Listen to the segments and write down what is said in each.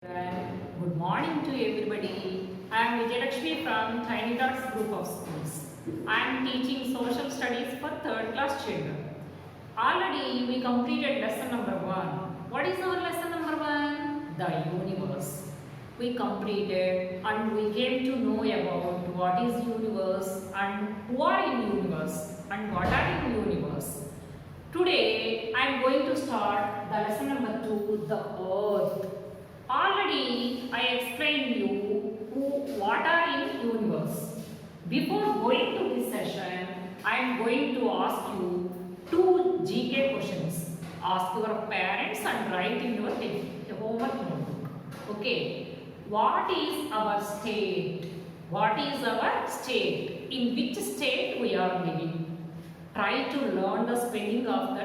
Good morning to everybody. I am Vijayalakshmi from Tiny Dots Group of Schools. I am teaching social studies for third class children. Already we completed lesson number 1. What is our lesson number 1? The universe. We completed and we came to know about what is universe and who are in universe and what are in universe. Today I am going to start the lesson number 2, the earth. Already I explained you what are in universe. Before going to this session, I am going to ask you 2 GK questions. Ask your parents and write in your homework notebook. Okay. What is our state? What is our state? In which state we are living? Try to learn the spelling of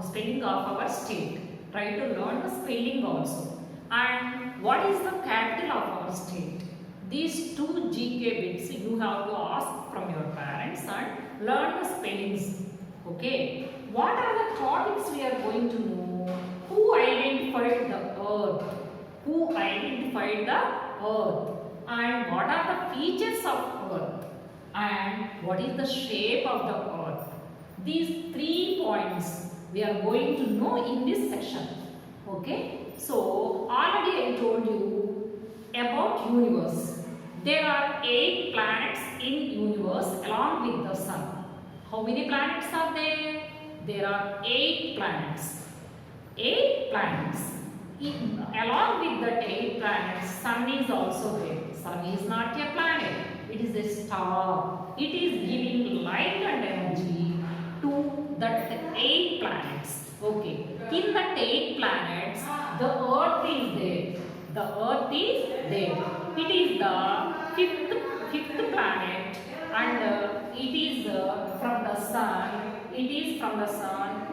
spelling of our state. Try to learn the spelling also. And what is the capital of our state? These 2 GK bits you have to ask from your parents and learn the spellings. Okay. What are the topics we are going to know? Who identified the earth? Who identified the earth? And what are the features of earth? And what is the shape of the earth? These 3 points we are going to know in this section. Okay. So already I told you about universe. There are 8 planets in universe along with the sun. How many planets are there? There are 8 planets. 8 planets. Along with the 8 planets, sun is also there. Sun is not a planet. It is a star. It is giving light and energy to that 8 planets. Okay. In that 8 planets, the earth is there. The earth is there. It is the fifth planet and it is from the sun. It is from the sun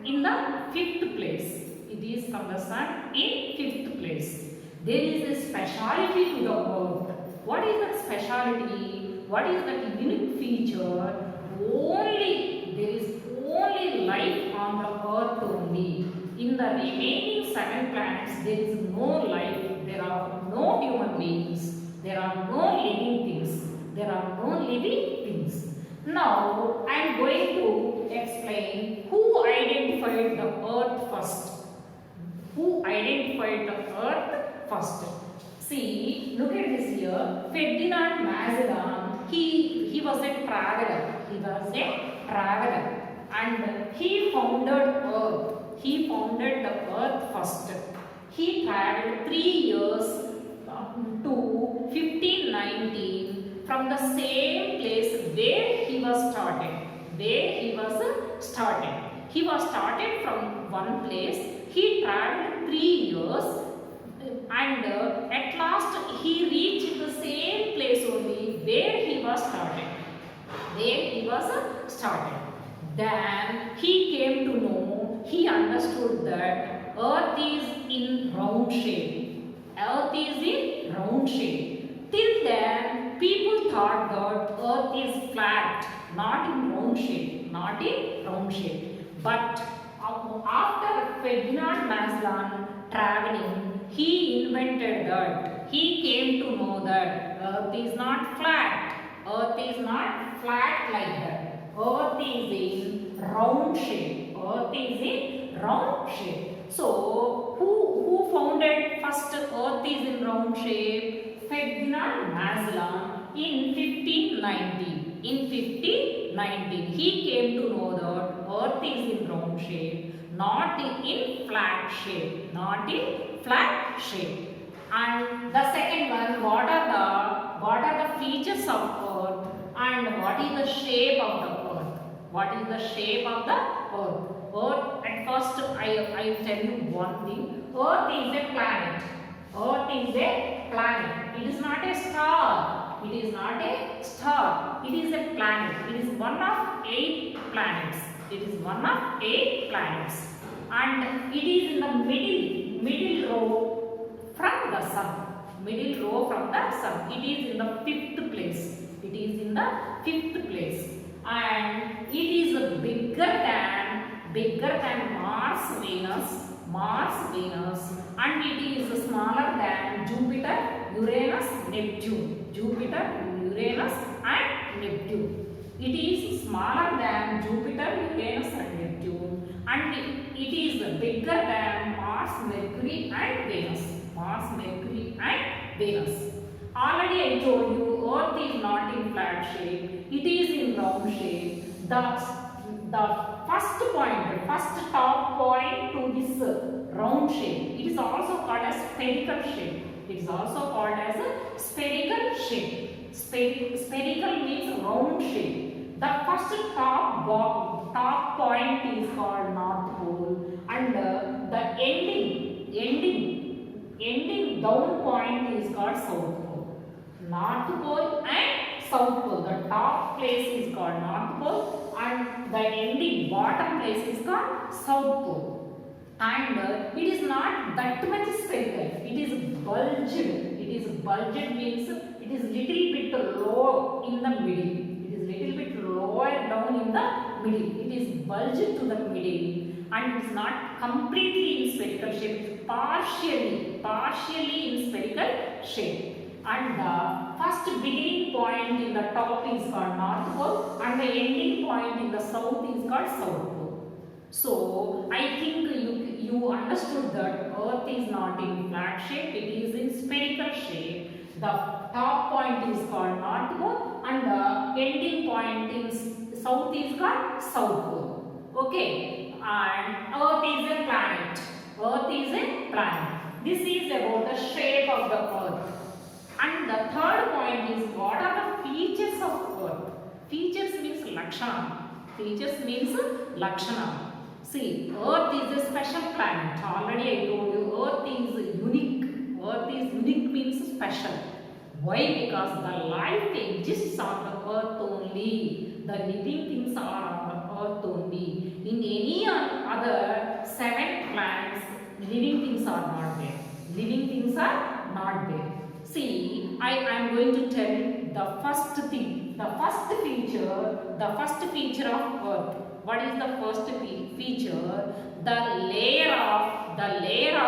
in the 5th place. It is from the sun in 5th place. There is a speciality to the earth. What is that speciality? What is that unique feature? There is only life on the earth only. In the remaining 7 planets, there is no life. There are no human beings. There are no living things. There are no living things. Now, I am going to explain who identified the earth first. Who identified the earth first? See, look at this here. Ferdinand Magellan, he was a traveler. He was a traveler. And he founded earth. He founded the earth first. He traveled 3 years to 1519 from the same place where he was started. He was started from one place. He traveled 3 years and at last he reached the same place only where he was started. Then he came to know, he understood that earth is in round shape. Till then, people thought that earth is flat, not in round shape. But after Ferdinand Magellan traveling, he invented that. He came to know that earth is not flat. Earth is not flat like that. Earth is in round shape. So, who founded first earth is in round shape? Ferdinand Magellan in 1519. He came to know that earth is in round shape, not in flat shape. And the second one, what are the features of earth and what is the shape of the earth? Earth, at first I will tell you one thing. Earth is a planet. It is not a star. It is a planet. It is one of 8 planets. And it is in the middle row from the sun. It is in the 5th place. And it is bigger than Mars, Venus, Mars, Venus, and it is smaller than Jupiter, Uranus, Neptune. Jupiter, Uranus, and Neptune. It is smaller than Jupiter, Uranus, and Neptune, and it is bigger than Mars, Mercury, and Venus. Mars, Mercury, and Venus. Already I told you, Earth is not in flat shape; it is in round shape. The first point, the first top point to this round shape, it is also called as spherical shape. It is also called as a spherical shape. Spherical means round shape. The first top point is called North Pole, and the ending down point is called South Pole. North Pole and South Pole. The top place is called North Pole, and the ending bottom place is called South Pole. And it is not that much spherical. It is bulged. It is bulged means it is little bit low in the middle. It is little bit lower down in the middle. It is bulged to the middle, and it is not completely in spherical shape. It is partially in spherical shape. And the first beginning point in the top is called North Pole, and the ending point in the south is called South Pole. So I think you understood that Earth is not in flat shape; it is in spherical shape. The top point is called North Pole, and the ending point in south is called South Pole. Okay, and Earth is a planet. Earth is a planet. This is about the shape of the Earth. And the third point is, what are the features of Earth? Features means Lakshana. Features means Lakshana. See, Earth is a special planet. Already I told you, Earth is unique. Earth is unique means special. Why? Because the life exists on the Earth only. The living things are on the Earth only. In any other 7 planets, living things are not there. Living things are not there. See, I am going to tell the first thing, the first feature of Earth. What is the first feature? The layer of air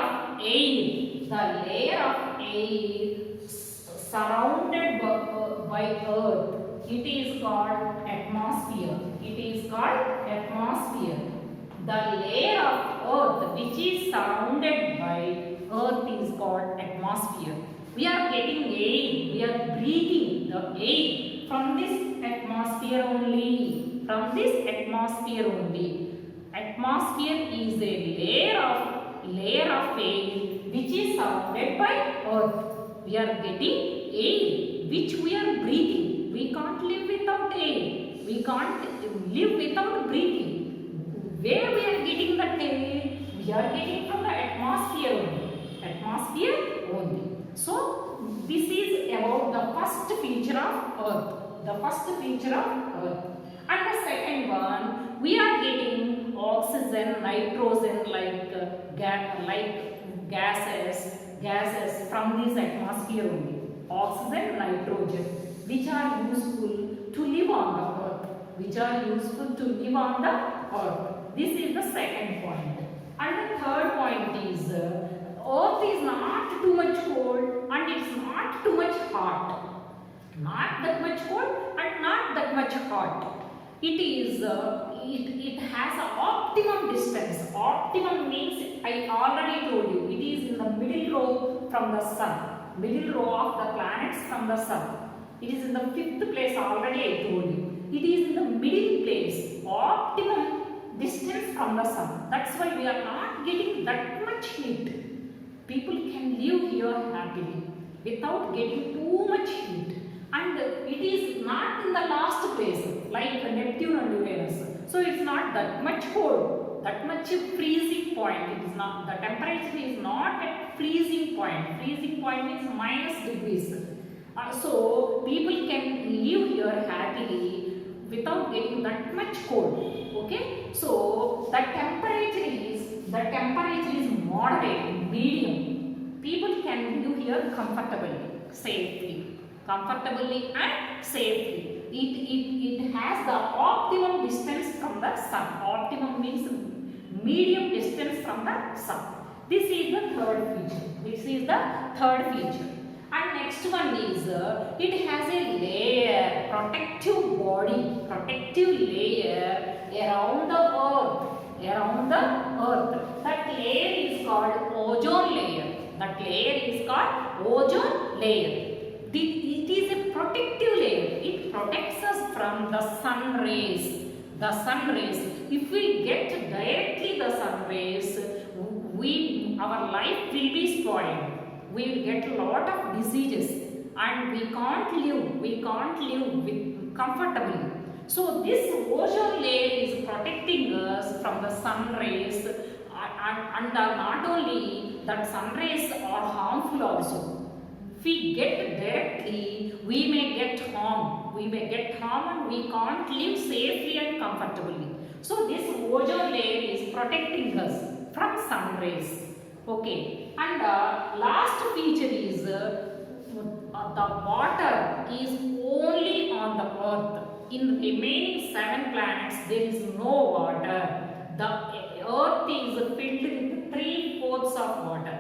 surrounded by Earth. It is called atmosphere. It is called atmosphere. The layer of Earth which is surrounded by Earth is called atmosphere. We are getting air, we are breathing the air from this atmosphere only. From this atmosphere only. Atmosphere is a layer of air which is surrounded by Earth. We are getting air which we are breathing. We can't live without air. We can't live without breathing. Where we are getting that air? We are getting from the atmosphere only. Atmosphere only. So, this is about the first feature of Earth. The first feature of Earth. And the second one, we are getting oxygen, nitrogen like gases from this atmosphere only. Oxygen, nitrogen, which are useful to live on the Earth. Which are useful to live on the Earth. This is the second point. And the third point is, Earth is not too much cold and it's not too much hot. Not that much cold and not that much hot. It is, it has an optimum distance. Optimum means, I already told you, it is in the middle row from the sun. Middle row of the planets from the sun. It is in the 5th place, already I told you. It is in the middle place. Optimum distance from the sun. That's why we are not getting that much heat. People can live here happily without getting too much heat. And it is not in the last place like Neptune and Uranus. So it's not that much cold, that much freezing point. It is not, the temperature is not at freezing point. Freezing point means minus degrees. So people can live here happily without getting that much cold. Okay? So the temperature is moderate, medium. People can live here comfortably, safely. Comfortably and safely. It has the optimum distance from the sun. Optimum means medium distance from the sun. This is the third feature. This is the third feature. And next one is it has a layer, protective body, protective layer around the earth. Around the earth. That layer is called ozone layer. That layer is called ozone layer. It is a protective layer. It protects us from the sun rays. The sun rays. If we get directly the sun rays, our life will be spoiled. We will get a lot of diseases and we can't live with comfortably. So this ozone layer is protecting us from the sun rays, and not only that, sun rays are harmful also. If we get directly, we may get harm. We may get harm and we can't live safely and comfortably. So this ozone layer is protecting us from sun rays. Okay, and last feature is the water is only on the earth. In remaining 7 planets, there is no water. The earth is filled with 3/4 of water.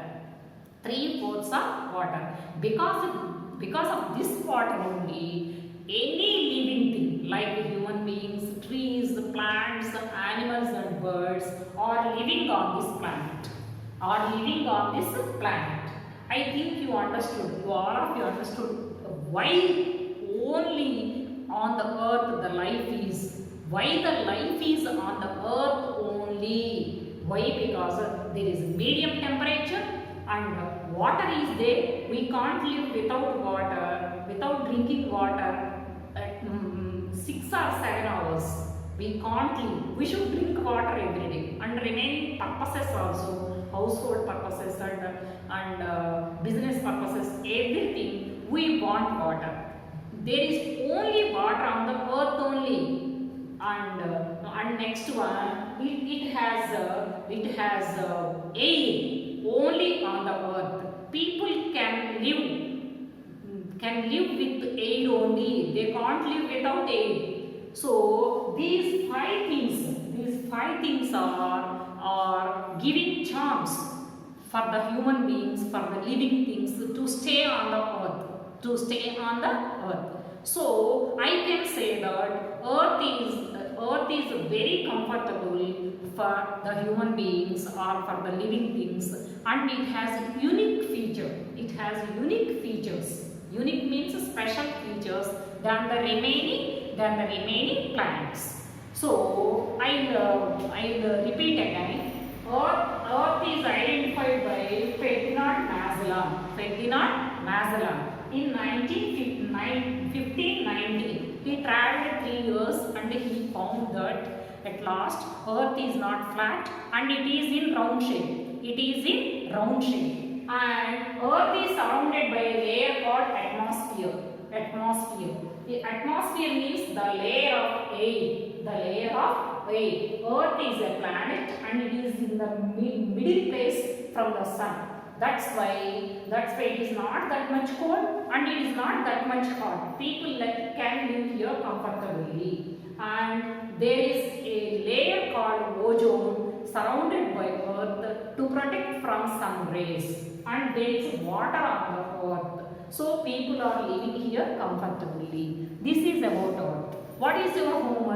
3/4 of water. Because of this water only, any living thing like human beings, trees, plants, animals and birds are living on this planet. I think you understood. All of you understood why only on the earth the life is. Why the life is on the earth only? Why? Because there is medium temperature and water is there. We can't live without water, without drinking water at 6 or 7 hours. We can't live. We should drink water every day. And remaining purposes also, household purposes and business purposes, everything, we want water. There is only water on the earth only. And next one, it has air only on the earth. People can live with air only. They can't live without air. So these five things are giving chance for the human beings, for the living things to stay on the earth. So I can say that earth is very comfortable for the human beings or for the living things, and it has unique feature. It has unique features. Unique means special features than the remaining planets. So I'll repeat again. Earth is identified by Ferdinand Magellan. In 1590, he traveled 3 years and he found that at last Earth is not flat and it is in round shape. And Earth is surrounded by a layer called atmosphere. The atmosphere means the layer of air. Earth is a planet and it is in the middle place from the sun. That's why it is not that much cold and it is not that much hot. People can live here comfortably. And there is a layer called ozone surrounded by Earth to protect from sun rays. And there is water on the earth. So people are living here comfortably. This is about Earth. What is your homework?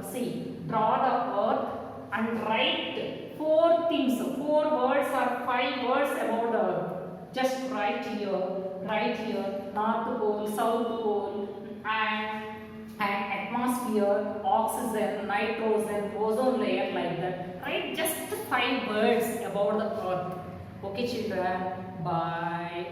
See, draw the Earth and write 4 things, 4 words or 5 words about the Earth. Just write here, North Pole, South Pole, and atmosphere, oxygen, nitrogen, ozone layer, like that. Write just 5 words about the Earth. Okay children, bye.